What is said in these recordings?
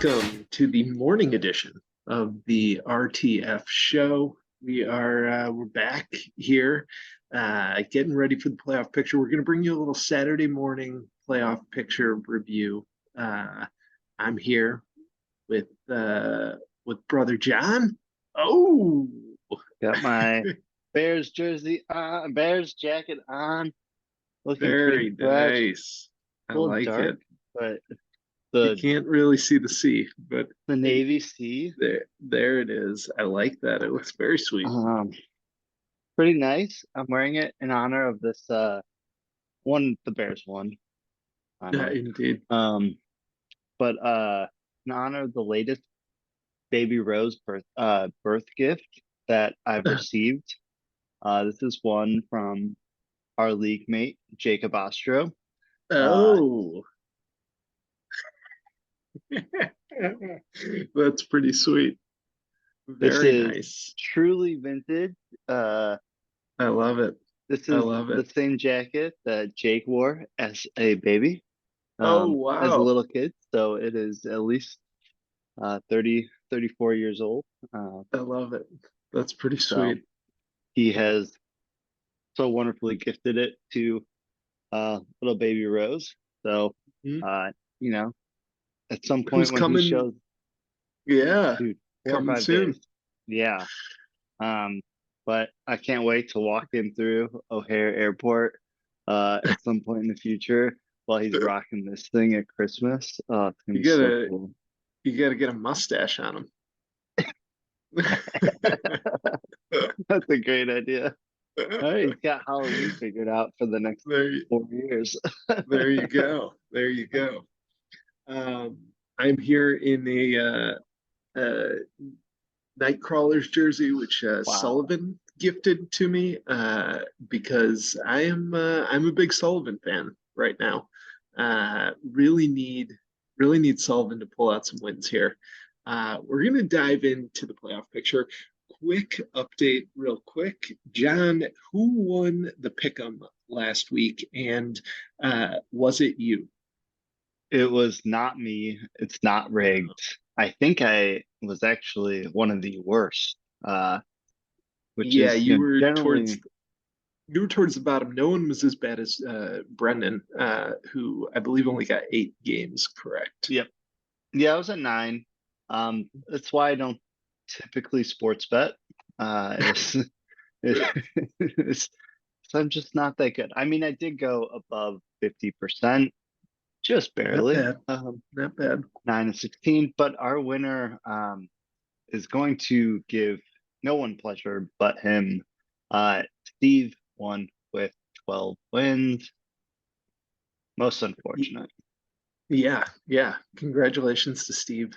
Welcome to the morning edition of the RTF show. We're back here, getting ready for the playoff picture. We're going to bring you a little Saturday morning playoff picture review. I'm here with brother John. Oh, Got my Bears jersey on, Bears jacket on, looking very pretty fresh. nice. I A little like dark, it. but You the can't really see the sea, but the navy sea, there it is. I like that. It looks very sweet. pretty nice. I'm wearing it in honor of this one the Bears won Yeah, finally. indeed. But in honor of the latest baby Rose birth gift that I've received. This is one from our league mate, Jacob Ostro. Oh, that's pretty sweet. This Very is nice. truly vintage. Uh, I love it. this I is love the it. same jacket that Jake wore as a baby, Oh, as a wow. little kid. So it is at least 34 years old. Uh, I love it. That's pretty so sweet. he has so wonderfully gifted it to little baby Rose. So, Mhm. uh, you know, at some Who's point when he coming? shows, Yeah, dude, four or coming 5 days. soon. Yeah. Um, but I can't wait to walk him through O'Hare Airport at some point in the future while he's rocking this thing at Christmas. Oh, it's gonna You be so gotta cool. you gotta get a mustache on him. That's a great idea. All right, he's got Halloween figured out for the next There, 4 years. there you go. There you go. Um, I'm here in a Nightcrawler's jersey, which Wow. Sullivan gifted to me because I'm a big Sullivan fan right now. Really need Sullivan to pull out some wins here. We're gonna dive into the playoff picture. Quick update, real quick. John, who won the pick'em last week, and was it you? It was not me. It's not rigged. I think I was actually one of the worst, which Yeah, is, generally, you were towards the bottom. No one was as bad as Brendan, who I believe only got 8 games correct. yep. Yeah, I was at 9. That's why I don't typically sports bet. It's, it's, I'm just not that good. I mean, I did go above 50%, just Not barely, bad. Not bad. 9 and 16. But our winner is going to give no one pleasure but him. Steve won with 12 wins. Most unfortunate. Yeah, yeah. Congratulations to Steve.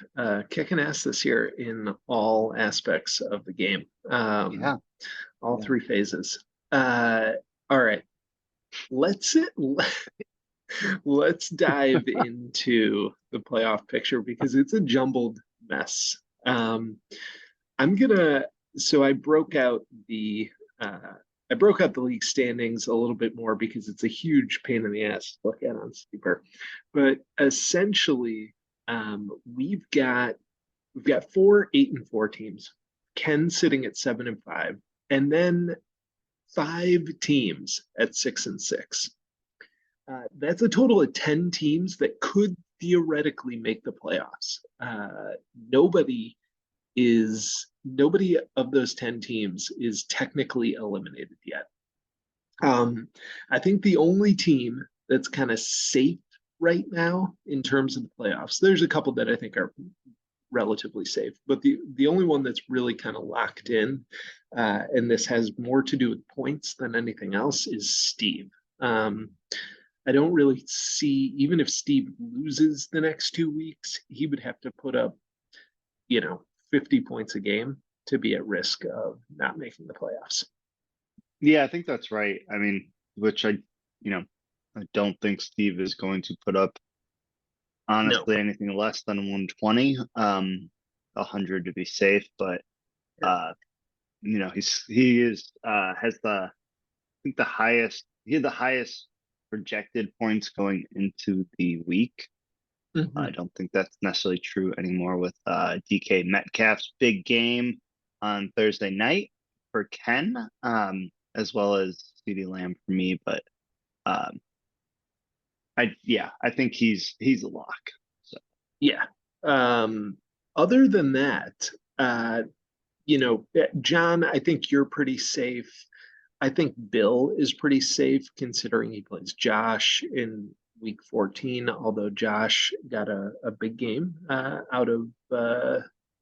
Kicking ass this year in all aspects of the game. Yeah, All yeah. 3 phases. Uh, all right. Let's let's dive into the playoff picture because it's a jumbled mess. Um, I'm gonna so uh I broke out the league standings a little bit more because it's a huge pain in the ass to look at on Sleeper. But essentially, um, we've got we've got 4 8-4 teams, Ken sitting at 7-5, and then 5 teams at 6-6. That's a total of 10 teams that could theoretically make the playoffs. Nobody nobody of those 10 teams is technically eliminated yet. Um, I think the only team that's kind of safe right now in terms of the playoffs, there's a couple that I think are relatively safe, but the only one that's really kind of locked in, and this has more to do with points than anything else, is Steve. Um, I don't really see, even if Steve loses the next 2 weeks, he would have to put up, 50 points a game to be at risk of not making the playoffs. Yeah, I think that's right. I mean, which you know, I don't think Steve is going to put up No. honestly anything less than 120, 100 to be safe. But Yeah. he is has I think he had the highest projected points going into the week. I Mhm. don't think that's necessarily true anymore with DK Metcalf's big game on Thursday night for Ken, as well as CeeDee Lamb for me. But um, I think he's a lock. So Yeah. Um, Other than that, uh, John, I think you're pretty safe. I think Bill is pretty safe considering he plays Josh in week 14, although Josh got a big game out of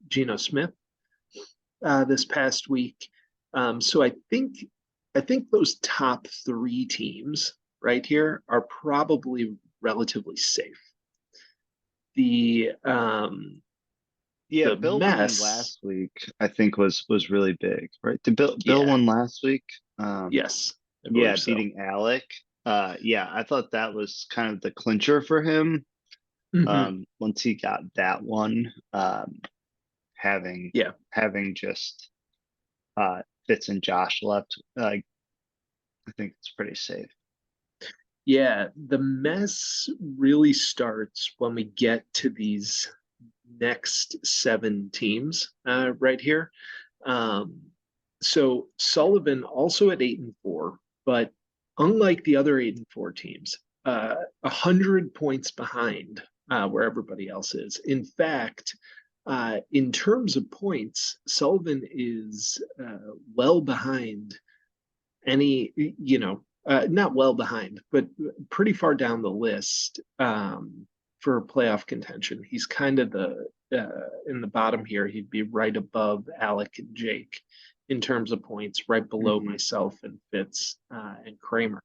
Geno Smith this past week. So I think those top three teams right here are probably relatively safe. The um, yeah, the Bill winning mess, last week I think was really big, right? Did Bill yeah, won last week? Um, yes, I yeah, believe so. beating Alec. Yeah, I thought that was kind of the clincher for him. Hmm. Once he got that one, having Yeah, having just Fitz and Josh left, I think it's pretty safe. yeah. The mess really starts when we get to these next seven teams right here. Um, so Sullivan also at 8-4, but unlike the other 8-4 teams, 100 points behind where everybody else is. In fact, in terms of points, Sullivan is well behind any, not well behind, but pretty far down the list for playoff contention. He's kind of the in the bottom here. He'd be right above Alec and Jake in terms of points, right below Hmm. myself and Fitz and Kramer.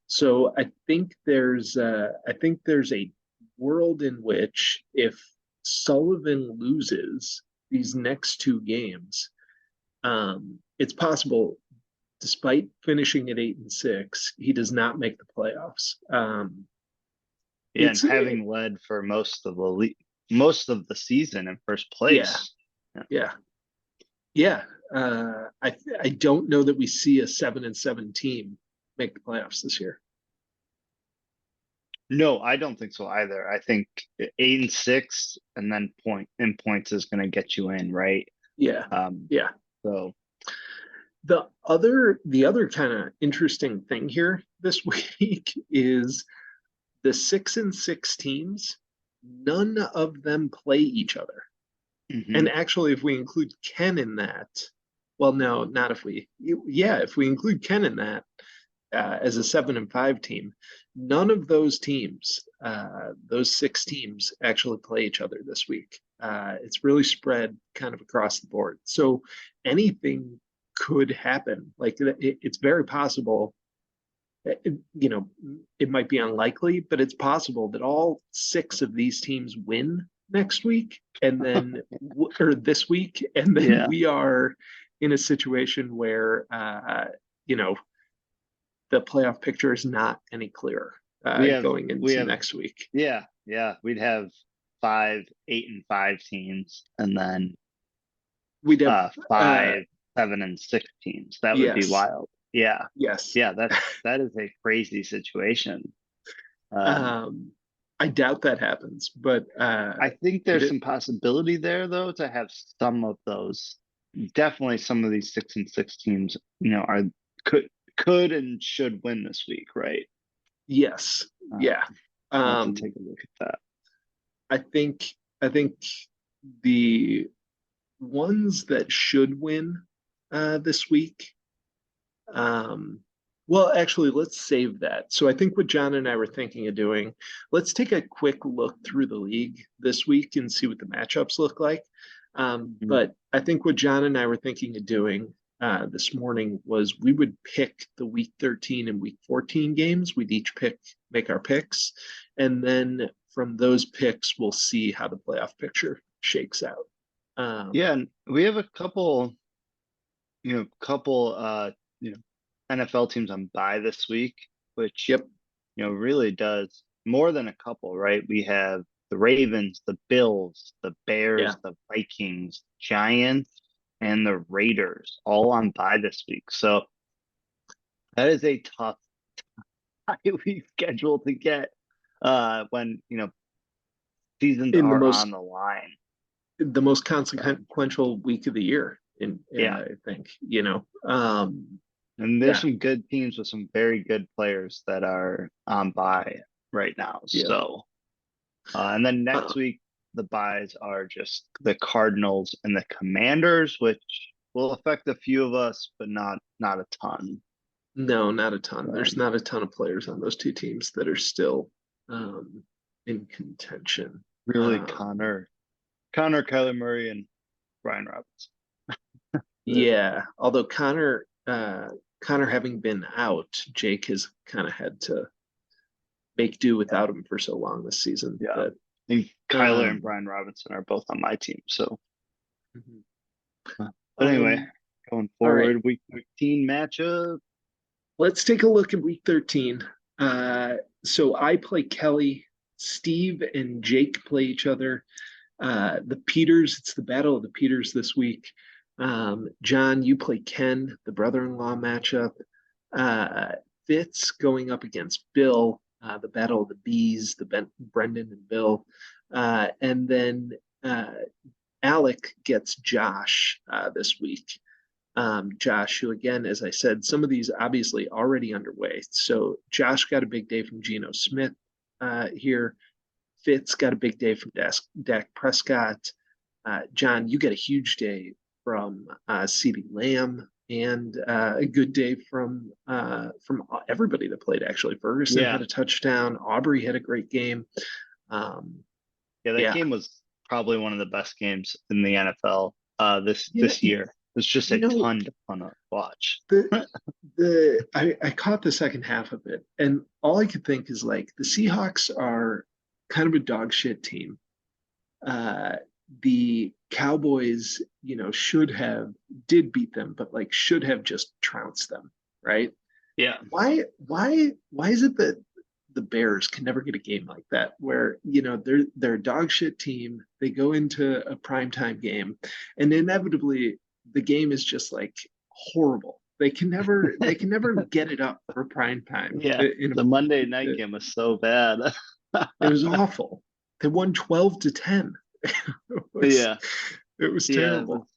So I think there's a world in which if Sullivan loses these next two games, it's possible despite finishing at 8-6, he does not make the playoffs. Yeah, and It's having led for most of the season in first Yeah, place. Yeah. yeah, yeah. I don't know that we see a 7-7 team make the playoffs this year. No, I don't think so either. I think 8-6 and then points is going to get you in, right? Yeah, Um, yeah. so The other kind of interesting thing here this week is the 6-6 teams. None of them play each other. And mhm. actually, if we include Ken in that, well, no, not if we, yeah, if we include Ken in that as a 7-5 team, none of those teams, those six teams, actually play each other this week. It's really spread kind of across the board. So anything could happen. Like it's very possible. It might be unlikely, but it's possible that all six of these teams win next week and then or this week, and then Yeah, we are in a situation where you know the playoff picture is not any clearer we have going we into have next week. yeah, we'd have 5, 8, and 5 teams, and then We'd have 5, 7, and 6 teams. That would be yes, wild. Yeah, yes. yeah, that is a crazy situation. Um, um, I doubt that happens, but I think there's it some possibility there though to have some of those. Definitely some of these 6-6 teams, are could could and should win this week, right? yes, Uh, yeah. I'll have to Um, take a look at that. I think the ones that should win this week. Um, well, actually, let's save that. So I think what John and I were thinking of doing, let's take a quick look through the league this week and see what the matchups look like. Mhm. But I think what John and I were thinking of doing this morning was we would pick the week 13 and week 14 games. We'd each make our picks. And then from those picks, we'll see how the playoff picture shakes out. Yeah, Um, and we have a couple NFL teams on bye this week, which yep. really does more than a couple, right? We have the Ravens, the Bills, the Yeah. Bears, the Vikings, Giants, and the Raiders all on bye this week. So that is a tough bye week schedule to get when seasons in are on the line. the most consequential week of the year in Yeah. I think, And there's yeah, some good teams with some very good players that are on bye right now. yeah. So, and then Uh, next week, the buys are just the Cardinals and the Commanders, which will affect a few of us, but not a ton. no, not a ton. So, There's not a ton of players on those two teams that are still um in contention. really, Um Connor, Kyler Murray, and Brian Roberts. yeah, although Connor having been out, Jake has kind of had to make do without him for so long this season Yeah. that And Kyler and um Brian Robinson are both on my team. So, mhm. but anyway, um going all right. forward, week 13 matchup. Let's take a look at week 13. So I play Kelly, Steve and Jake play each other. The Peters, it's the battle of the Peters this week. John, you play Ken, the brother-in-law matchup. Uh, Fitz going up against Bill, the battle of the bees, Brendan and Bill. And then uh, Alec gets Josh this week. Josh, who again, as I said, some of these obviously already underway. So Josh got a big day from Geno Smith here. Fitz got a big day from Dak Prescott. John, you get a huge day from CeeDee Lamb and a good day from everybody that played. Actually, Ferguson Yeah. had a touchdown. Aubrey had a great game. Um, Yeah, that yeah, game was probably one of the best games in the NFL you know, this year. It's just you a know ton of fun to watch. the I caught the second half of it, and all I could think is like the Seahawks are kind of a dog shit team. Uh, the Cowboys, did beat them, but like should have just trounced them, right? Yeah. Why is it that the Bears can never get a game like that where, they're a dog shit team, they go into a primetime game, and inevitably the game is just like horrible. They can never get it up for prime time. Yeah. The Monday night game was so bad. It was awful. They won 12-10. It was Yeah. it was Yeah. terrible.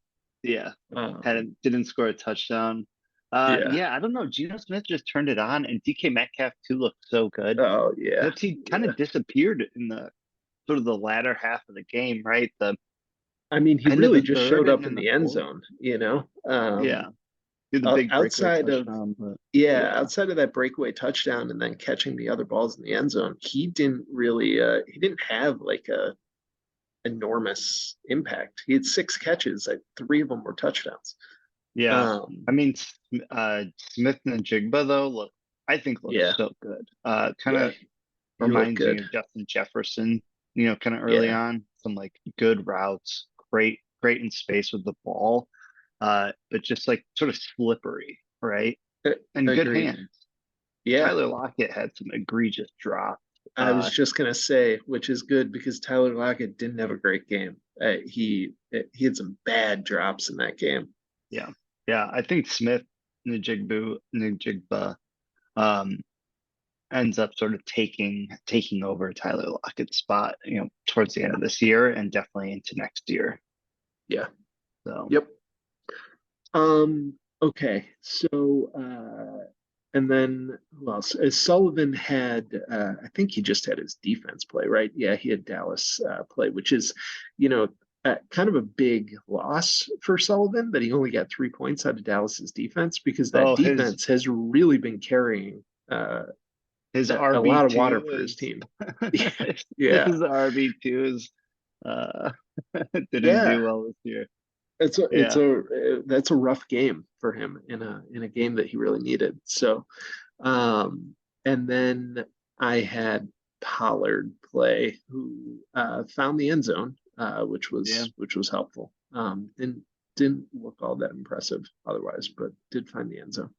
Yeah. Um, Didn't score a touchdown. yeah. Yeah, I don't know. Geno Smith just turned it on, and DK Metcalf too looked so good. Oh yeah. Except he kind Yeah. of disappeared in the sort of the latter half of the game, right? The I mean, he end of really the just third showed and up in in the the end fourth. zone, Yeah, did the big breakaway outside of touchdown, but yeah, yeah, outside of that breakaway touchdown and then catching the other balls in the end zone, he didn't have like a enormous impact. He had 6 catches, like 3 of them were touchdowns. yeah. Um, I mean, Smith and Jigba though I think look yeah, so good. Kind yeah, of he looked reminds me good. of Justin Jefferson, kind of early Yeah, on, some like good routes, great in space with the ball, but just like sort of slippery, right? And good agreed. hands. Yeah, Tyler Lockett had some egregious drops. I was just gonna say, which is good because Tyler Lockett didn't have a great game. He had some bad drops in that game. Yeah. Yeah. I think Smith Njigba um ends up sort of taking over Tyler Lockett's spot, towards the end Yeah, of this year and definitely into next year. yeah, So yep. Okay, so and then who else? Sullivan had I think he just had his defense play, right? Yeah, he had Dallas play, which is, you know, kind of a big loss for Sullivan that he only got 3 points out of Dallas's defense because that oh his defense has really been carrying his a lot of water RB2 for his is team. his Yeah, RB2 is uh didn't yeah. do well this year. It's Yeah. a that's a rough game for him in a game that he really needed. So, and then I had Pollard play, who found the end zone, Yeah. which was helpful. Didn't look all that impressive otherwise, but did find the end zone.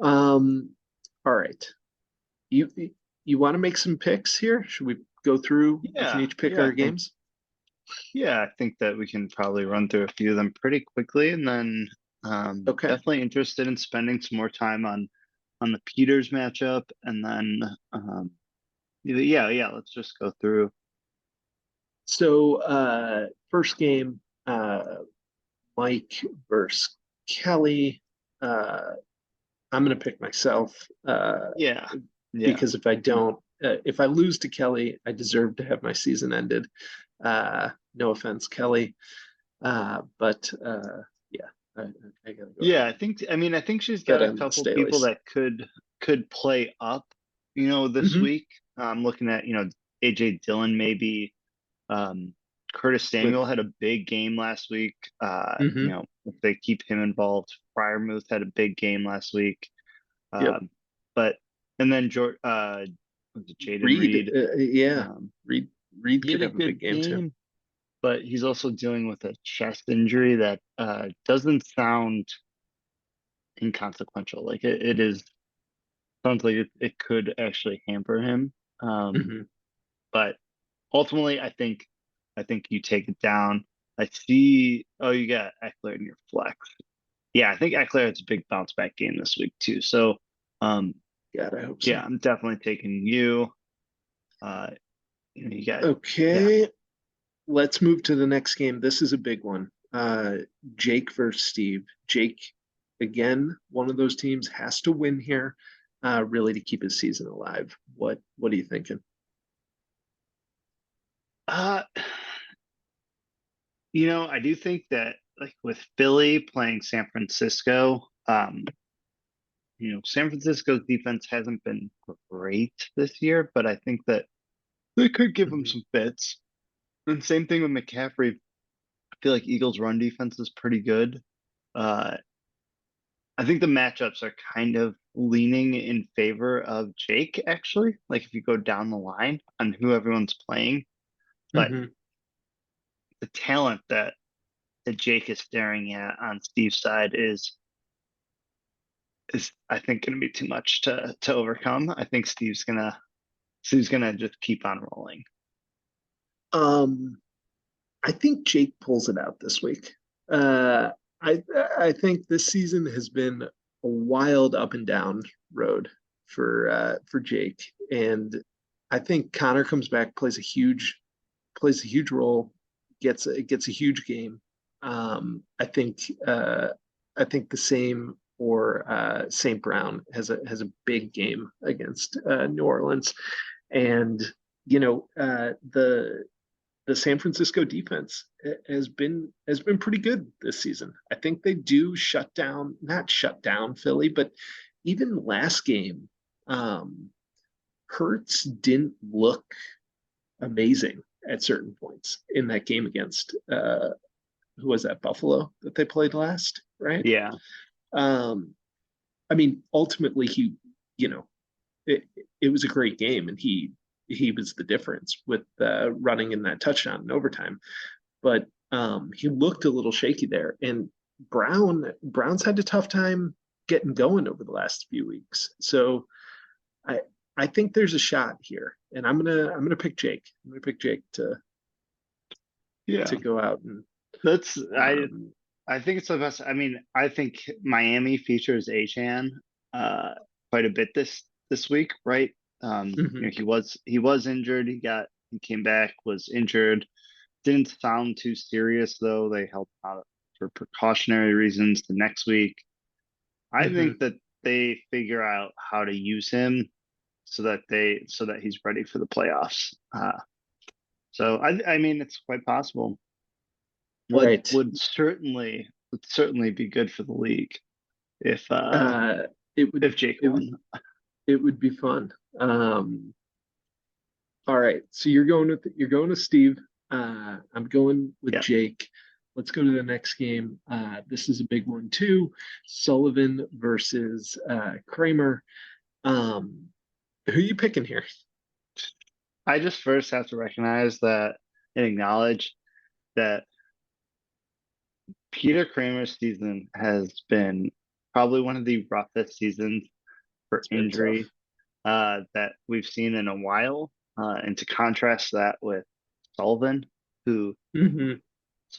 Um, all right, you you want to make some picks here? Should we go through? We can Yeah. each pick our games. I think that we can probably run through a few of them pretty quickly, and then Okay. definitely interested in spending some more time on the Peters matchup, and then yeah, let's just go through So first game, Mike versus Kelly. I'm gonna pick myself Yeah. Yeah. because if I don't, if I lose to Kelly, I deserve to have my season ended. No offense, Kelly, but yeah, I, I gotta go Yeah, ahead I and think I mean I think she's got bet a on the couple people Staley's. that could play up, this Hmm. week. I'm looking at, AJ Dillon maybe. Um Curtis With Samuel had a big game last week. hmm If they keep him involved, Fryermuth had a big game last week. Yep, Um but and then George was it Jaden Reed, Reed? yeah, Um Reed he had could a have a big good game too. game, but he's also dealing with a chest injury that doesn't sound inconsequential. Like it is sounds like it could actually hamper him. Um, Hmm. but ultimately, I think you take it down. I see. Oh, you got Eckler in your flex. Yeah, I think Eckler has a big bounce back game this week too. So, um, God, I hope yeah, so. I'm definitely taking you. Uh, you got yeah. Okay, let's move to the next game. This is a big one. Jake versus Steve. Jake, again, one of those teams has to win here, really to keep his season alive. What are you thinking? Uh, I do think that like with Philly playing San Francisco, San Francisco's defense hasn't been great this year, but I think that they could give him Mhm. some fits. And same thing with McCaffrey. I feel like Eagles' run defense is pretty good. Uh, I think the matchups are kind of leaning in favor of Jake, actually. Like if you go down the line on who everyone's playing, but Mhm. the talent that Jake is staring at on Steve's side is I think going to be too much to overcome. I think Steve's gonna just keep on rolling. Um, I think Jake pulls it out this week. Uh, I I think this season has been a wild up and down road for Jake, and I think Connor comes back, plays a huge role, gets a huge game. I think the same for St. Brown has a big game against New Orleans, and the San Francisco defense has been pretty good this season. I think they do not shut down Philly, but even last game, um, Hurts didn't look amazing at certain points in that game against who was that, Buffalo, that they played last, right? Yeah. Um, I mean, ultimately you know, it it was a great game, and he was the difference with running in that touchdown in overtime. But he looked a little shaky there, and Brown's had a tough time getting going over the last few weeks. So I I think there's a shot here, and I'm gonna pick Jake. I'm gonna pick Jake Yeah. to go out and That's um, I think it's the best. I mean, I think Miami features Achan uh quite a bit this week, right? mhm, He was injured. He came back, was injured. Didn't sound too serious though. They held him out for precautionary reasons the next week. I mhm. think that they figure out how to use him so that he's ready for the playoffs. So I mean it's quite possible. Would Right. would certainly be good for the league if uh Uh, it would if Jake it would won. it would be fun. All right, so you're going with Steve. I'm going with Yeah. Jake. Let's go to the next game. This is a big one too. Sullivan versus Kramer. Um, who are you picking here? I just first have to recognize that and acknowledge that Peter Kramer's season has been probably one of the roughest seasons for It's been injury tough. that we've seen in a while. And to contrast that with Sullivan, whose Hmm.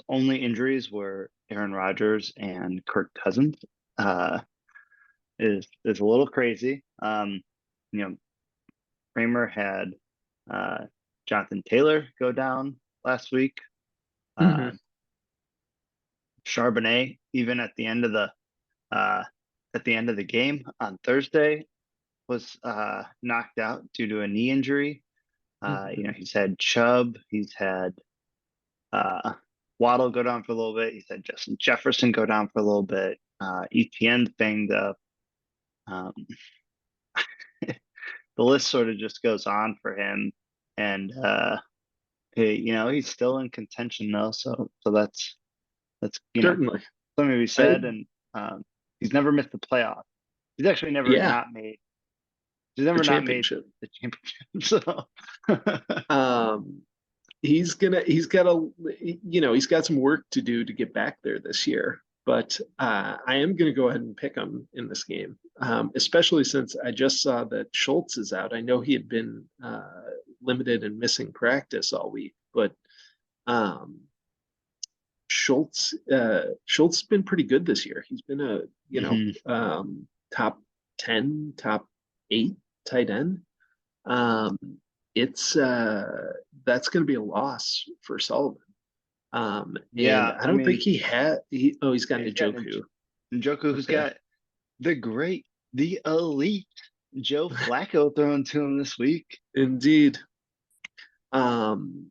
only injuries were Aaron Rodgers and Kirk Cousins, uh, is a little crazy. You know, Kramer had uh, Jonathan Taylor go down. last week. Mhm. Charbonnet, even uh, at the end of the game on Thursday, was knocked out due to a knee injury. Mhm. He's had Chubb, he's had uh, Waddle go down for a little bit. He's had Justin Jefferson go down for a little bit. ETN's banged up. Um, the list sort of just goes on for him, and he's still in contention though. So that's Certainly. something to be I said. And he's never missed the playoff. He's actually never Yeah, not made. He's the never not made championship. the championship. So Um, he's got he's got some work to do to get back there this year. But I am gonna go ahead and pick him in this game, especially since I just saw that Schultz is out. I know he had been limited and missing practice all week, but um, Schultz has been pretty good this year. He's been a mhm. top 10, top 8 tight end. Um, it's That's going to be a loss for Sullivan. And Yeah, I I don't think mean, he's got he's got Njoku. Njoku, who's Okay, got the elite Joe Flacco thrown to him this week. indeed. Um,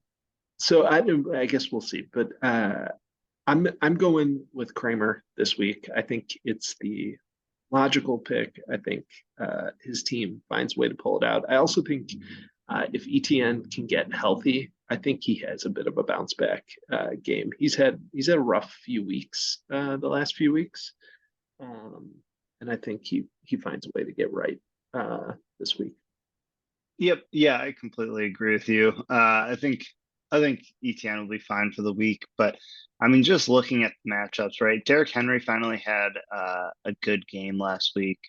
so I guess we'll see, but I'm going with Kramer this week. I think it's the logical pick. I think his team finds a way to pull it out. I also think if ETN can get healthy, I think he has a bit of a bounce back game. He's had a rough few weeks the last few weeks, um, and I think he finds a way to get right this week. Yep, yeah, I completely agree with you. I think ETN will be fine for the week, but I mean, just looking at the matchups, right? Derrick Henry finally had a good game last week,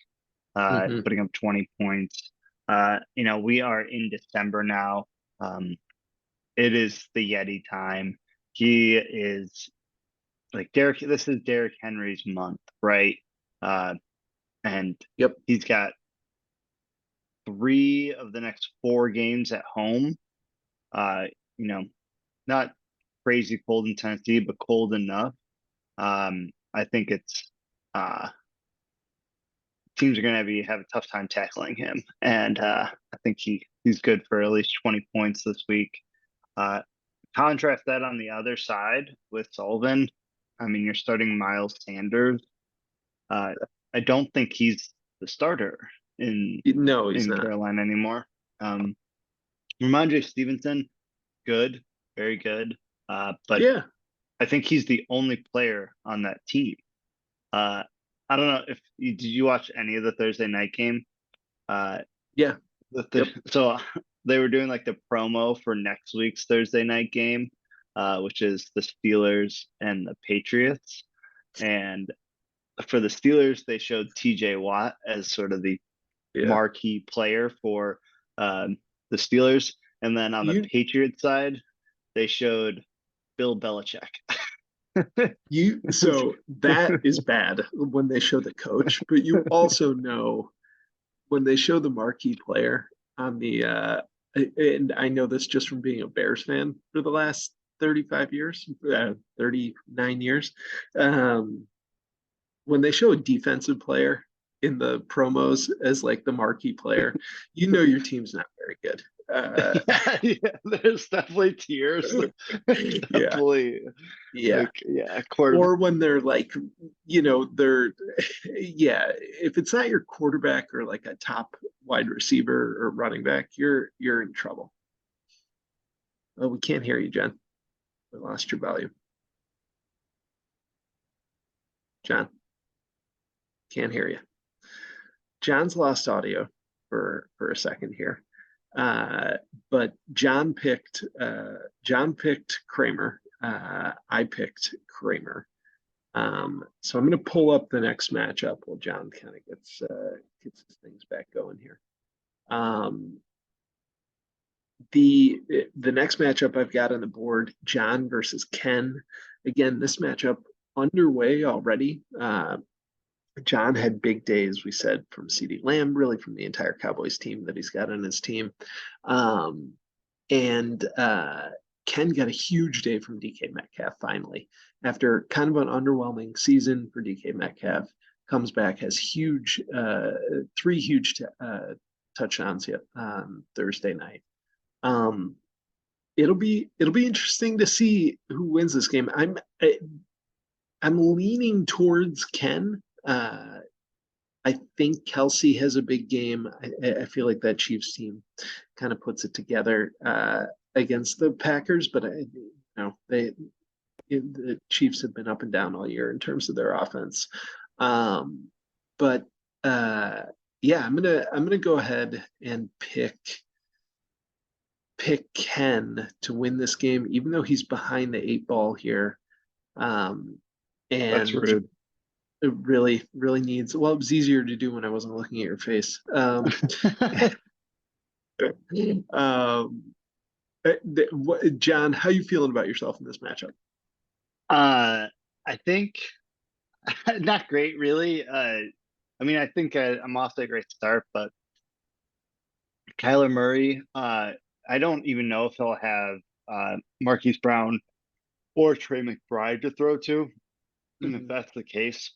Hmm. putting up 20 points. We are in December now. Um, it is the Yeti time. He is like Derrick. This is Derrick Henry's month, right? Uh, and Yep. he's got 3 of the next 4 games at home. Uh, you know, not crazy cold in Tennessee, but cold enough. I think it's teams are going to have a tough time tackling him, and I think he's good for at least 20 points this week. Uh, Contrast that on the other side with Sullivan. I mean, you're starting Miles Sanders. Uh, I don't think he's the starter in No, he's in not. Carolina anymore. Um, Ramondre Stevenson, good, very good. But Yeah. I think he's the only player on that team. Uh, I don't know if did you watch any of the Thursday night game? Uh, Yeah. Yep. so they were doing like the promo for next week's Thursday night game, which is the Steelers and the Patriots. And for the Steelers, they showed TJ Watt as sort of the Yeah. marquee player for the Steelers. And then on the You Patriots side, they showed Bill Belichick. so that is bad when they show the coach, but you also know when they show the marquee player on the and I know this just from being a Bears fan for the last 35 years, 39 years. Um, when they show a defensive player in the promos as like the marquee player, you know your team's not very good. Yeah, there's definitely tiers. There's Yeah, definitely yeah. quarterback. Or when they're like, they're, yeah, if it's not your quarterback or like a top wide receiver or running back, you're in trouble. Oh, we can't hear you, Jen. We lost your volume. John, can't hear you. John's lost audio for a second here. Uh, but John picked Kramer. I picked Kramer. So I'm going to pull up the next matchup while John kind of gets his things back going here. Um, the next matchup I've got on the board, John versus Ken. Again, this matchup underway already. John had big days, we said, from CeeDee Lamb, really from the entire Cowboys team that he's got on his team. And Ken got a huge day from DK Metcalf finally after kind of an underwhelming season for DK Metcalf. Comes back, has three huge touchdowns yet on Thursday night. Um, it'll be interesting to see who wins this game. I'm leaning towards Ken. I think Kelsey has a big game. I feel like that Chiefs team kind of puts it together against the Packers, but the Chiefs have been up and down all year in terms of their offense. But yeah, I'm gonna go ahead and pick Ken to win this game, even though he's behind the 8 ball here. That's And rude. it really needs, well, it was easier to do when I wasn't looking at your face. Um, John, how you feeling about yourself in this matchup? I think not great, really. I mean, I think I'm off to a great start, but Kyler Murray, I don't even know if he'll have Marquise Brown or Trey McBride to throw to. And if Mhm. that's the case,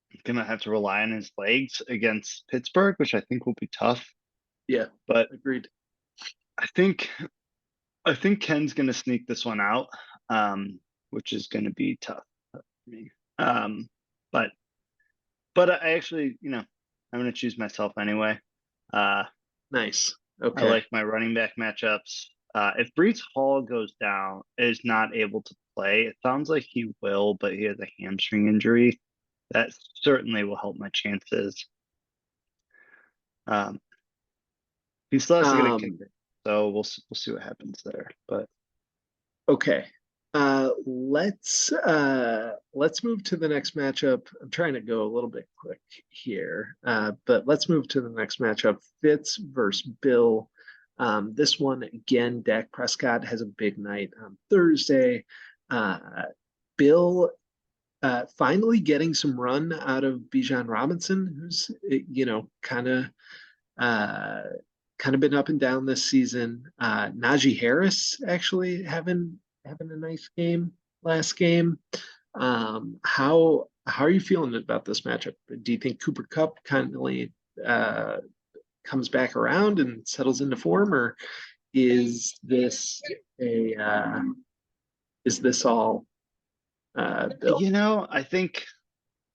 he's gonna have to rely on his legs against Pittsburgh, which I think will be tough. Yeah, But agreed. I think I think Ken's gonna sneak this one out, which is gonna be tough for me. Um, but I actually, I'm gonna choose myself anyway. Uh, Nice. I Okay. like my running back matchups. If Brees Hall goes down, is not able to play, it sounds like he will, but he has a hamstring injury. That certainly will help my chances. Um, he still has to get a Um, kicker, so we'll see what happens there. But okay. Let's move to the next matchup. I'm trying to go a little bit quick here, but let's move to the next matchup. Fitz versus Bill. This one again, Dak Prescott has a big night on Thursday. Uh, Bill finally getting some run out of Bijan Robinson, who's uh, kind of been up and down this season. Najee Harris actually having a nice game last game. How are you feeling about this matchup? Do you think Cooper Cup kind of uh, comes back around and settles into form, or is this a is this all Bill?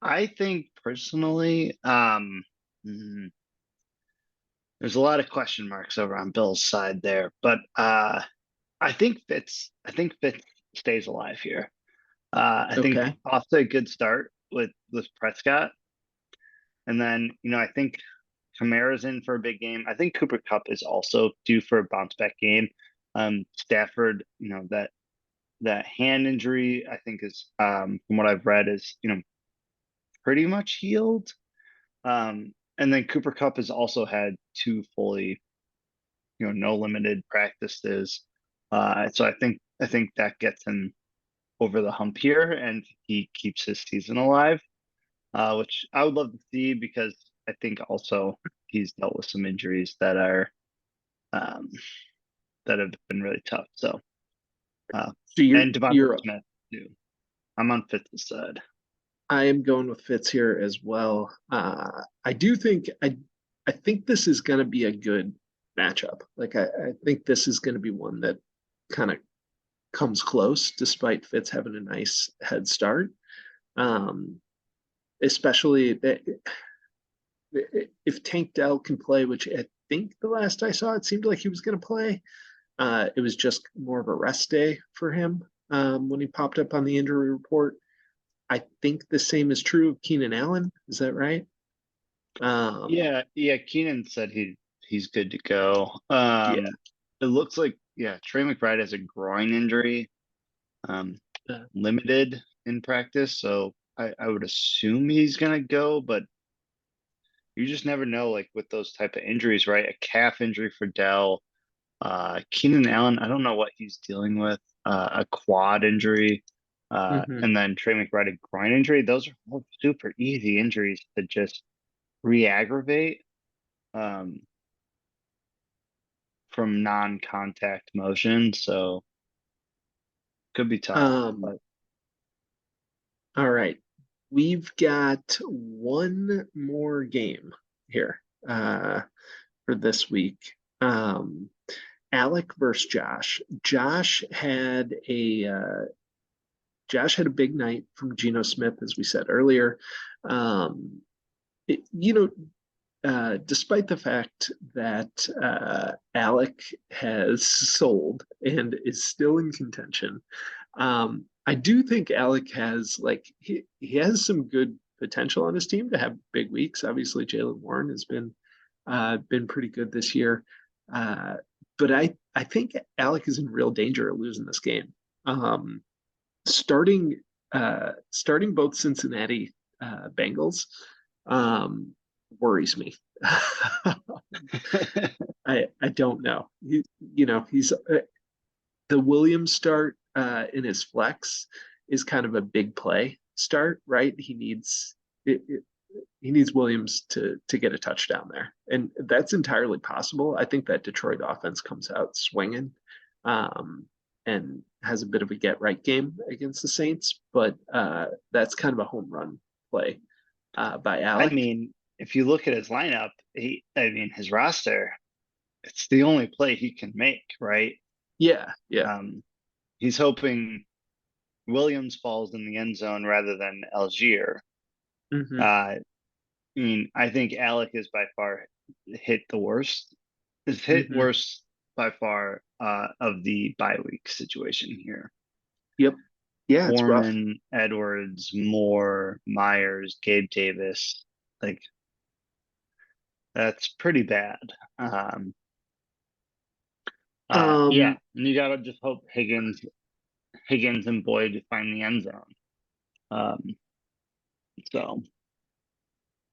I think personally, mm, there's a lot of question marks over on Bill's side there, but I think Fitz stays alive here. I think Okay. off to a good start with Prescott, and then I think Kamara's in for a big game. I think Cooper Cup is also due for a bounce back game. Stafford, that hand injury, I think is from what I've read is pretty much healed. And then Cooper Cup has also had two fully no limited practices. So I think that gets him over the hump here, and he keeps his season alive, which I would love to see because I think also he's dealt with some injuries um, that have been really tough. So uh, So and Devonta you're Smith too. I'm on Fitz's side. I am going with Fitz here as well. I do think I think this is going to be a good matchup. Like I think this is going to be one that kind of comes close, despite Fitz having a nice head start. Um, Especially that if Tank Dell can play, which I think the last I saw, it seemed like he was going to play. It was just more of a rest day for him when he popped up on the injury report. I think the same is true of Keenan Allen. Is that right? Yeah. Keenan said he's good to go. Yeah. It looks like Trey McBride has a groin injury, um, Uh, limited in practice, so I would assume he's gonna go, but you just never know, like with those type of injuries, right? A calf injury for Dell, Keenan Allen, I don't know what he's dealing with, a quad injury, mhm. and then Trey McBride a groin injury. Those are all super easy injuries to just re-aggravate. Um, from non-contact motion. So Could be tough, Um, but all right. We've got one more game here for this week. Alec versus Josh. Josh had a big night from Geno Smith, as we said earlier. Um, it, you know, despite the fact that Alec has sold and is still in contention, I do think Alec has he has some good potential on his team to have big weeks. Obviously, Jalen Warren has been pretty good this year, uh, but I think Alec is in real danger of losing this game. Um, starting both Cincinnati Bengals um, worries me. I don't know. He's the Williams start in his flex is kind of a big play start, right? He needs Williams to get a touchdown there, and that's entirely possible. I think that Detroit offense comes out swinging, um, and has a bit of a get right game against the Saints, but that's kind of a home run play by I Alec. mean, if you look at his lineup, his roster, it's the only play he can make, right? Yeah, yeah. Um, he's hoping Williams falls in the end zone rather than Algier. Hmm. I mean, I think Alec is by far hit the worst. Is hit Hmm. worse by far of the bye week situation here. Yep. Yeah, it's rough. Foreman, Edwards, Moore, Myers, Gabe Davis, like that's pretty bad. Um, yeah, Um, and you gotta just hope Higgins and Boyd find the end zone. Um, so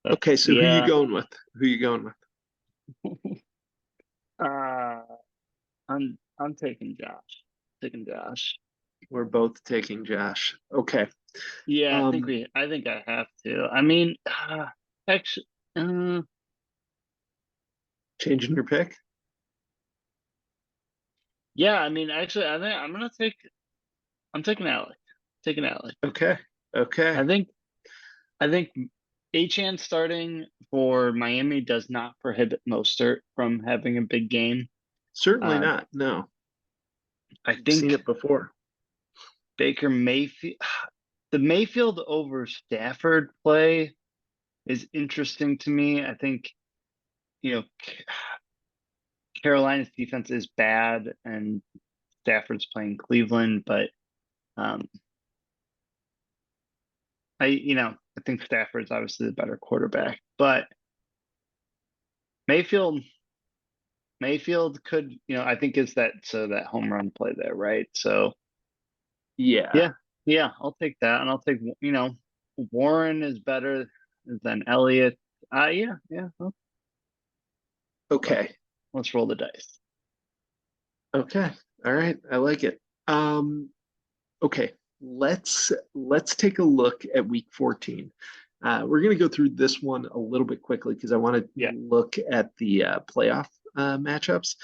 okay, that's so who you yeah. going with? Who you going with? Uh, I'm taking Josh. Taking Josh. We're both taking Josh. Okay. Yeah, Um, I think I have to. I mean, actually, changing your pick? yeah. I mean, actually, I think I'm taking Alec. Taking Alec. Okay. Okay. I think I think Achan starting for Miami does not prohibit Mostert from having a big game. Certainly Uh, not. No. I We've seen think it before. Baker Mayfield, the Mayfield over Stafford play is interesting to me. I think, you know, Carolina's defense is bad and Stafford's playing Cleveland, but um, I think Stafford's obviously the better quarterback, but Mayfield Mayfield could, I think is that home run play there, right? So Yeah. yeah, yeah, I'll take that, and I'll take Warren is better than Elliott. Yeah, yeah. Fuck Okay. it. Let's roll the dice. Okay. All right. I like it. Um, okay. Let's take a look at week 14. We're going to go through this one a little bit quickly because I want to Yeah, look at the playoff matchups.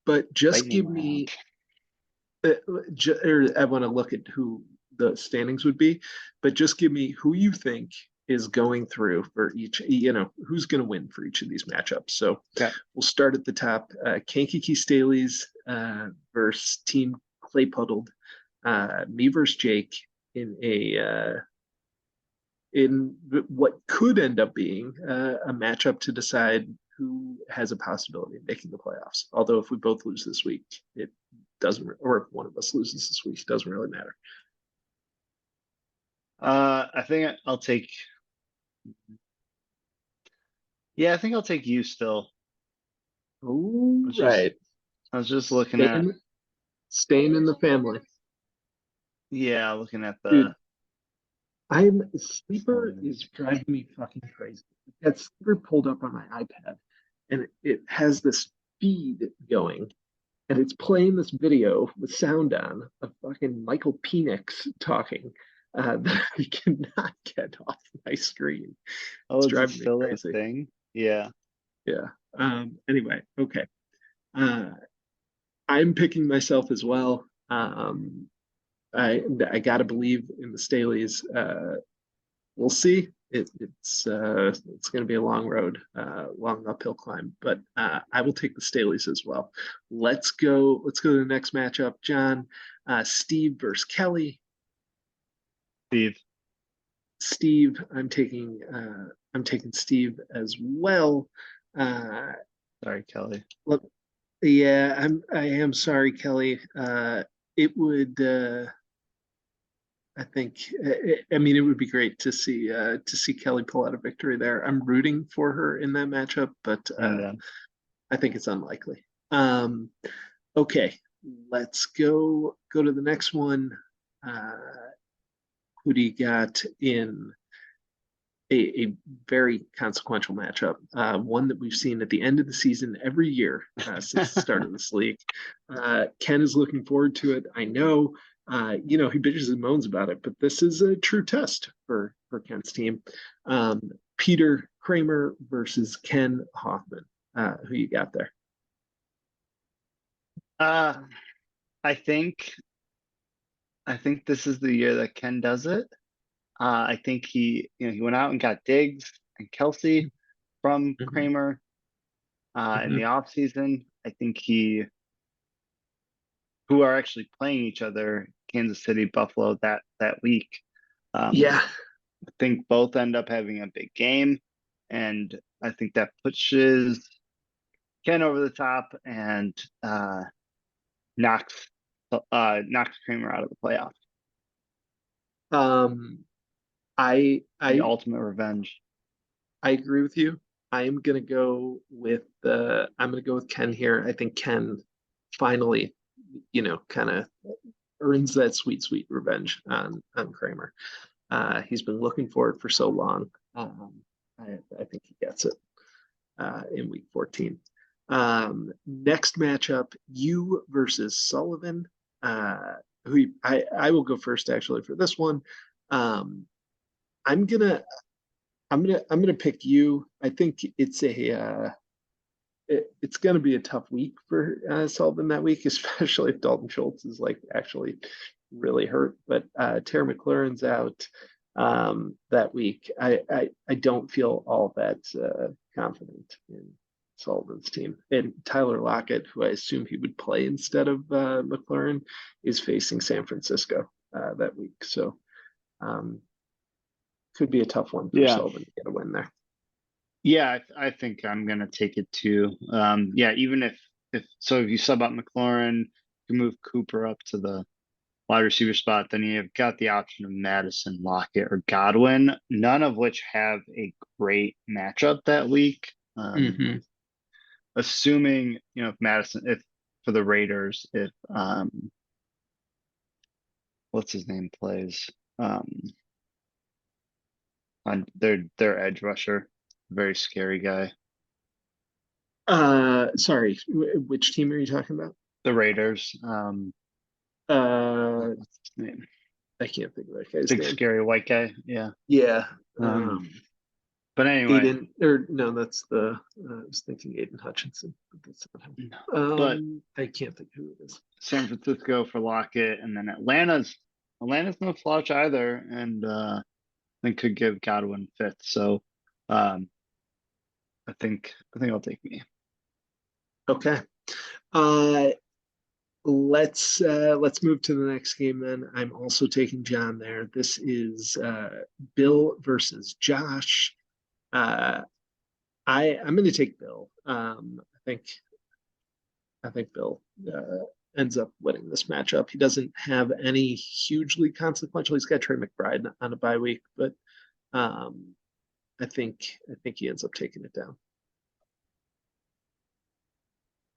But just lightning give round. me or I want to look at who the standings would be, but just give me who you think is going through for each, who's going to win for each of these matchups. So Okay. we'll start at the top. Kankakee Staley's versus Team Clay Puddled. Me versus Jake in what could end up being a matchup to decide who has a possibility of making the playoffs. Although if we both lose this week, it doesn't, or if one of us loses this week, it doesn't really matter. I think I'll take. Yeah, I think I'll take you still. I All was just right, I was just looking at staying in the family, yeah, looking at dude. the I'm Sleeper is standings. driving me fucking crazy. That Sleeper pulled up on my iPad, and it has this feed going, and it's playing this video with sound on of fucking Michael Penix talking that I cannot get off my screen. It's Oh, is it driving me still a crazy. thing? Yeah. Yeah. Anyway, okay. Uh, I'm picking myself as well. I gotta believe in the Staleys. We'll see. It's going to be a long road, long uphill climb, but I will take the Staleys as well. Let's go. Let's go to the next matchup, John. Steve versus Kelly. Steve. Steve, I'm taking Steve as well. Sorry, Kelly. Look, yeah, I am sorry, Kelly. It would. I think. I mean, it would be great to see Kelly pull out a victory there. I'm rooting for her in that matchup, but And I think it's unlikely. Okay, let's go to the next one. Uh, who do you got in a very consequential matchup? One that we've seen at the end of the season every year since the start of this league. Ken is looking forward to it. I know. He bitches and moans about it, but this is a true test for Ken's team. Peter Kramer versus Ken Hoffman. Who you got there? I think this is the year that Ken does it. I think he went out and got Diggs and Kelsey from Mhm. Kramer in the offseason. I think who are actually playing each other, Kansas City, Buffalo that week. Yeah. I think both end up having a big game, and I think that pushes Ken over the top and knocks Kramer out of the playoffs. Um, I The I ultimate revenge. I agree with you. I'm gonna go with Ken here. I think Ken finally, kind of earns that sweet, sweet revenge on Kramer. He's been looking for it for so long. I think he gets it in week 14. Next matchup, you versus Sullivan. I will go first actually for this one. Um, I'm gonna I'm gonna pick you. I think it's gonna be a tough week for Sullivan that week, especially if Dalton Schultz is like actually really hurt. But Terry McLaurin's out that week. I don't feel all that confident in Sullivan's team. And Tyler Lockett, who I assume he would play instead of McLaurin, is facing San Francisco that week. So um, could be a tough one for Yeah. Sullivan to get a win there. Yeah, I think I'm gonna take it too. Yeah, even if you sub out McLaurin, you move Cooper up to the wide receiver spot, then you've got the option of Madison, Lockett, or Godwin, none of which have a great matchup that week. Mm-hmm. Assuming, if Madison, if for the Raiders, if what's his name plays, on their edge rusher, very scary guy. Sorry, which team are you talking about? The Raiders, Uh, what's his name? I can't think of that guy's Big name. scary white guy. Yeah. Yeah. Um, but anyway, Aiden, or no, that's I was thinking Aiden Hutchinson, but that's not him. but I can't think who it is. San Francisco for Lockett, and then Atlanta's no slouch either, and then could give Godwin fifth. So I think I'll take me. Okay. Uh, let's move to the next game then. I'm also taking John there. This is Bill versus Josh. Uh, I'm going to take Bill. I think Bill ends up winning this matchup. He doesn't have any hugely consequential. He's got Trey McBride on a bye week, but um, I think he ends up taking it down.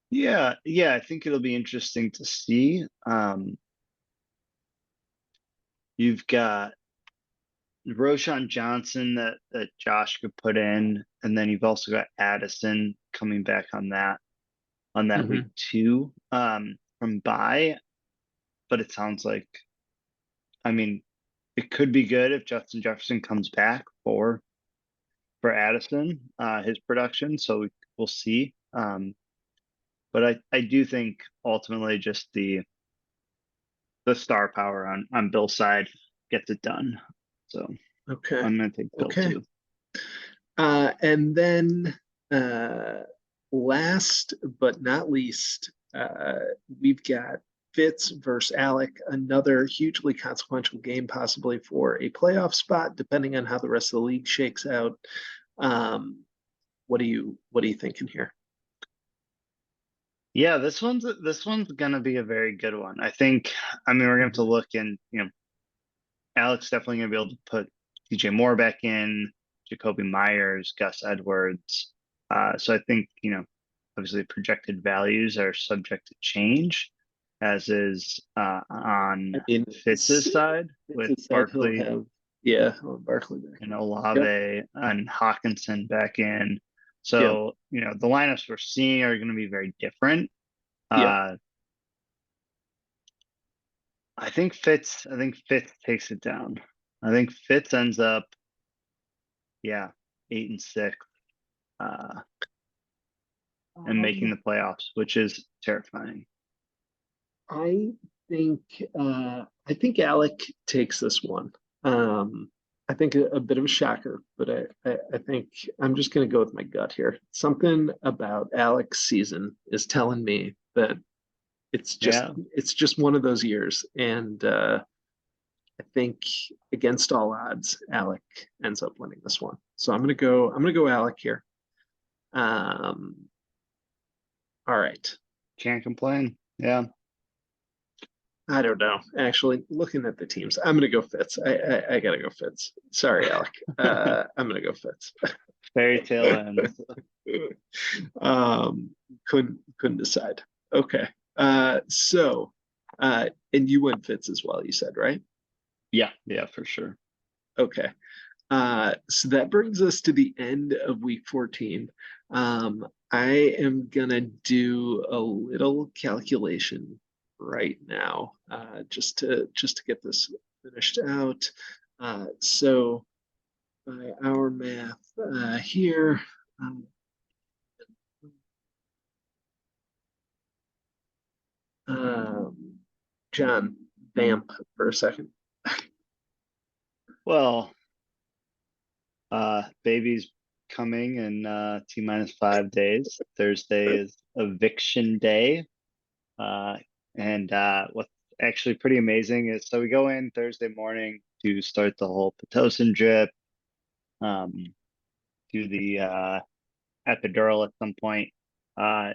Yeah, I think it'll be interesting to see. You've got Roshan Johnson that Josh could put in, and then you've also got Addison coming back on that week Mm-hmm. too, from bye. But it sounds like, I mean, it could be good if Justin Jefferson comes back for Addison, his production. So we'll see. But I do think ultimately just the star power on Bill's side gets it done. So Okay. I'm gonna take Bill Okay. too. And then last but not least, we've got Fitz versus Alec, another hugely consequential game, possibly for a playoff spot, depending on how the rest of the league shakes out. What are you thinking here? Yeah, this one's gonna be a very good one. I think. I mean, we're gonna have to look in. Alex definitely gonna be able to put DJ Moore back in, Jacoby Myers, Gus Edwards. So I think, obviously projected values are subject to change, as is on I mean, Fitz's side with Fitz said he'll Barkley have, yeah, he'll have Barkley back. and Yep. Olave and Hawkinson back in. Yep. So, the lineups we're seeing are going to be very different. Yep. Uh, I think Fitz takes it down. I think Fitz ends up, yeah, 8-6, uh, and making Um, the playoffs, which is terrifying. I think I think Alec takes this one. Um, I think a bit of a shocker, but I think I'm just going to go with my gut here. Something about Alec's season is telling me that Yeah, it's just one of those years, and I think against all odds, Alec ends up winning this one. So I'm gonna go Alec here. Um, all right. can't complain. Yeah, I don't know. Actually, looking at the teams, I'm gonna go Fitz. I gotta go Fitz. Sorry, Alec. I'm gonna go Fitz. fairy tale ends. um, couldn't decide. Okay. And you went Fitz as well, you said, right? Yeah, yeah, for sure. Okay. So that brings us to the end of week 14. I am gonna do a little calculation right now, just to get this finished out. So by our math here, um, um, John, vamp for a second. Well, baby's coming in T-5 days. Thursday is eviction day. And what's actually pretty amazing is, so we go in Thursday morning to start the whole Pitocin drip, um, do the epidural at some point. Uh,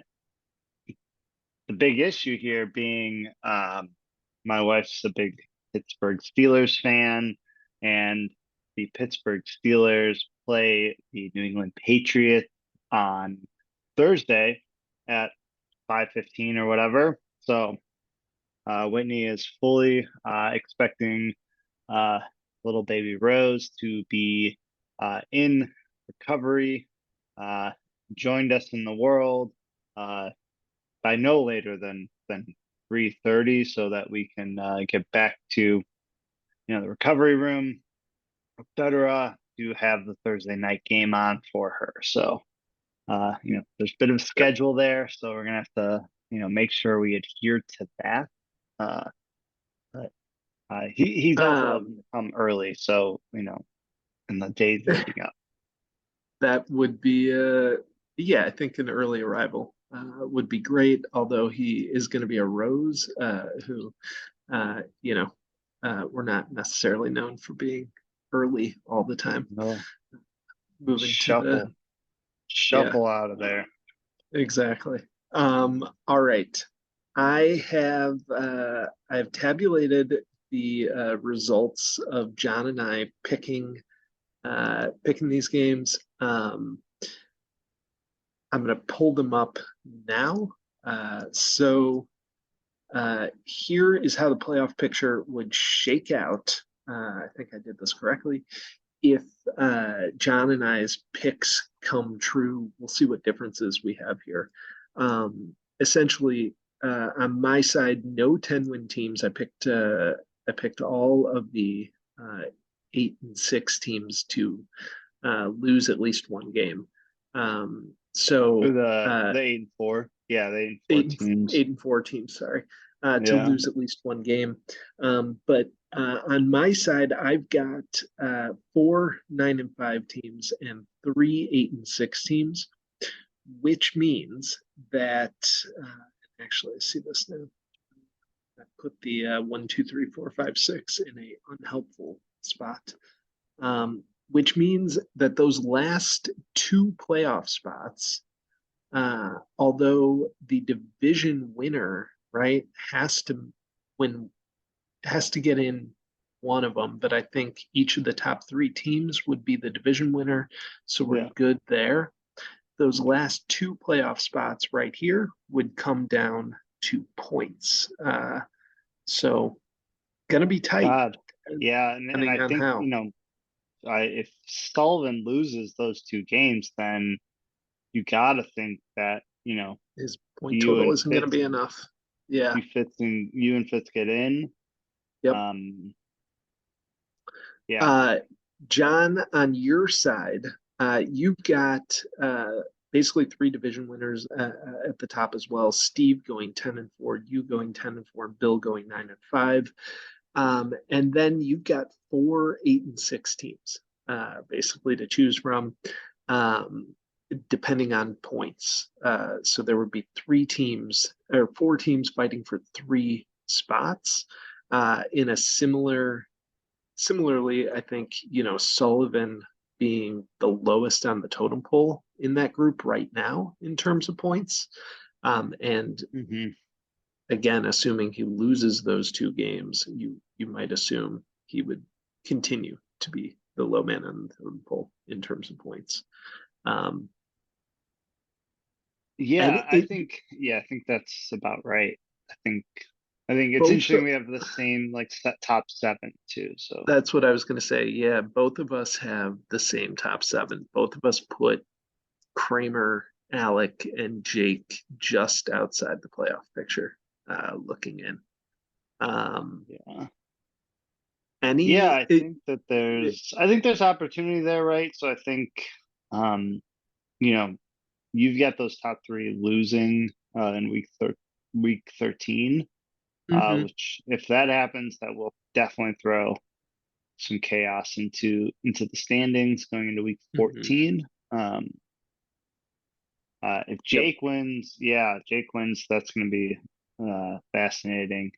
the big issue here being, my wife's a big Pittsburgh Steelers fan, and the Pittsburgh Steelers play the New England Patriots on Thursday at 5:15 or whatever. So Whitney is fully expecting little baby Rose to be in recovery, uh, joined us in the world uh, by no later than 3:30, so that we can get back to the recovery room, etc. To have the Thursday night game on for her. So there's a bit of a schedule there, so we're gonna have to make sure we adhere to that. Uh, but he's also Um, looking to come early, so in the days leading up. that would be yeah, I think an early arrival would be great, although he is going to be a Rose who we're not necessarily known for being early all the time. No, Moving to the shuffle, yeah, shuffle out of there. exactly. All right. I've tabulated the results of John and I picking these games. I'm going to pull them up now. Here is how the playoff picture would shake out. I think I did this correctly. If John and I's picks come true, we'll see what differences we have here. Essentially, on my side, no 10-win teams. I picked all of the 8 and 6 teams to lose at least one game. For So the 8-4, yeah, the 8-4 eight teams. 8 and 4 teams. Sorry. to Yeah. lose at least one game. But on my side, I've got 4 9-5 teams and 3 8-6 teams, which means that actually I see this now. I put the 1, 2, 3, 4, 5, 6 in a unhelpful spot, which means that those last 2 playoff spots, although the division winner, right, win, has to get in one of them, but I think each of the top 3 teams would be the division winner, so we're Yeah. good there. Those last 2 playoff spots right here would come down to points. So gonna be tight, God. Yeah. And depending I on think, how if Sullivan loses those 2 games, then you gotta think that, his point you total and isn't gonna Fitz, be enough. Yeah. you and Fitz get in. Yep. Um, yeah. Uh, John, on your side, you've got basically 3 division winners at the top as well. Steve going 10-4, you going 10-4, and Bill going 9-5. And then you've got 4 8-6 teams, basically to choose from, depending on points. So there would be 3 teams or 4 teams fighting for 3 spots in a similarly, I think, Sullivan being the lowest on the totem pole in that group right now in terms of points. And Hmm. again, assuming he loses those 2 games, you might assume he would continue to be the low man on the totem pole in terms of points. Um, and I think that's about right. I think I think it's both interesting we have the same like top 7 too. So that's what I was going to say. Yeah, both of us have the same top 7. Both of us put Kramer, Alec, and Jake just outside the playoff picture, looking in. Um, yeah. Yeah, any, I think there's opportunity there, right? So I think you know, you've got those top 3 losing in week 13. mhm, Which if that happens, that will definitely throw some chaos into the standings going into week mhm. 14. If Yep, Jake wins, that's going to be fascinating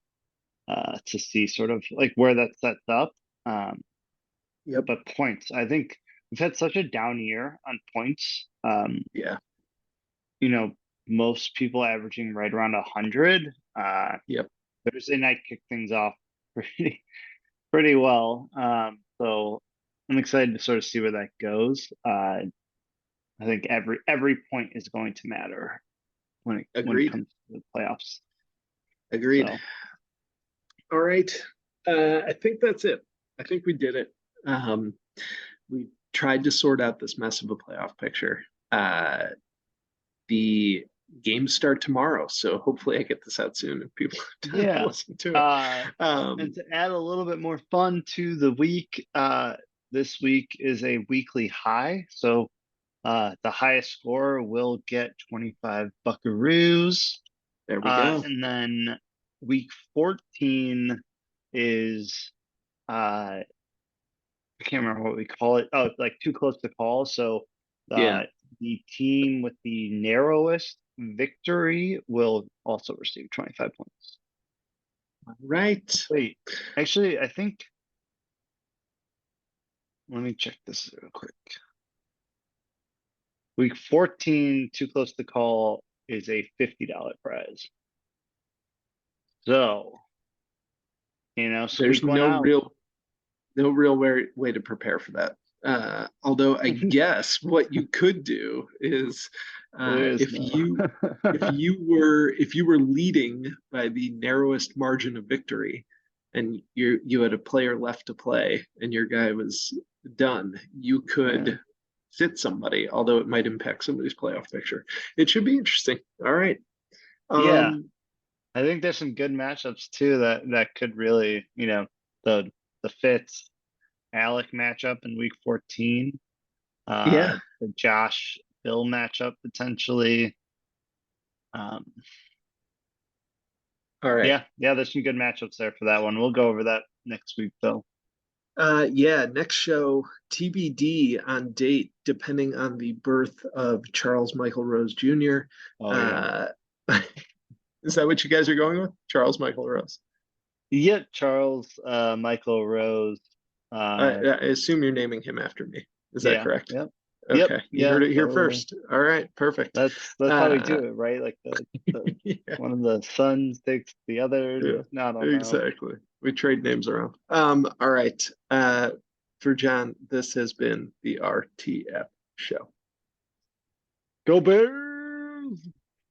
to see sort of like where that sets up. Um, yep, but points, I think we've had such a down year on points. yeah, You know, most people averaging right around 100. yep, Thursday night kicked things off pretty well. So I'm excited to sort of see where that goes. I think every point is going to matter when it agreed, comes to the playoffs. agreed. So All right, I think that's it. I think we did it. Um, we tried to sort out this mess of a playoff picture. Uh, the games start tomorrow, so hopefully I get this out soon if people have time to yeah. listen to it. Uh, and to add a little bit more fun to the week, this week is a weekly high. So the highest scorer will get 25 buckaroos. There we go. And then week 14 is I can't remember what we call it. Oh, like too close to call. So Yeah. the team with the narrowest victory will also receive 25 points. Right. Wait, actually, I think let me check this real quick. Week 14, too close to call is a $50 prize. So, There's squeak one out. no real way to prepare for that. Although I guess what you could do is There is if no. if you were leading by the narrowest margin of victory and you had a player left to play and your guy was done, you Yeah. could sit somebody, although it might impact somebody's playoff picture. It should be interesting. All right. Yeah. Um, I think there's some good matchups too that could really, the Fitz Alec matchup in week 14, yeah, the Josh Bill matchup potentially. Um, All right. Yeah, there's some good matchups there for that one. We'll go over that next week, though. Yeah, next show, TBD on date, depending on the birth of Charles Michael Rose Jr. Oh yeah. Uh, is that what you guys are going with? Charles Michael Rose. Yeah, Charles, Michael Rose. Uh, I assume you're naming him after me. Is that yeah, correct? yep, yep, Okay, you yeah. heard it here Totally. first. All right, perfect. That's how we Uh, do it, right? Like the yeah, one of the sons takes the other. yeah, No, I don't know. exactly. We trade names around. All right. For John, this has been the RTF show. Go Bears!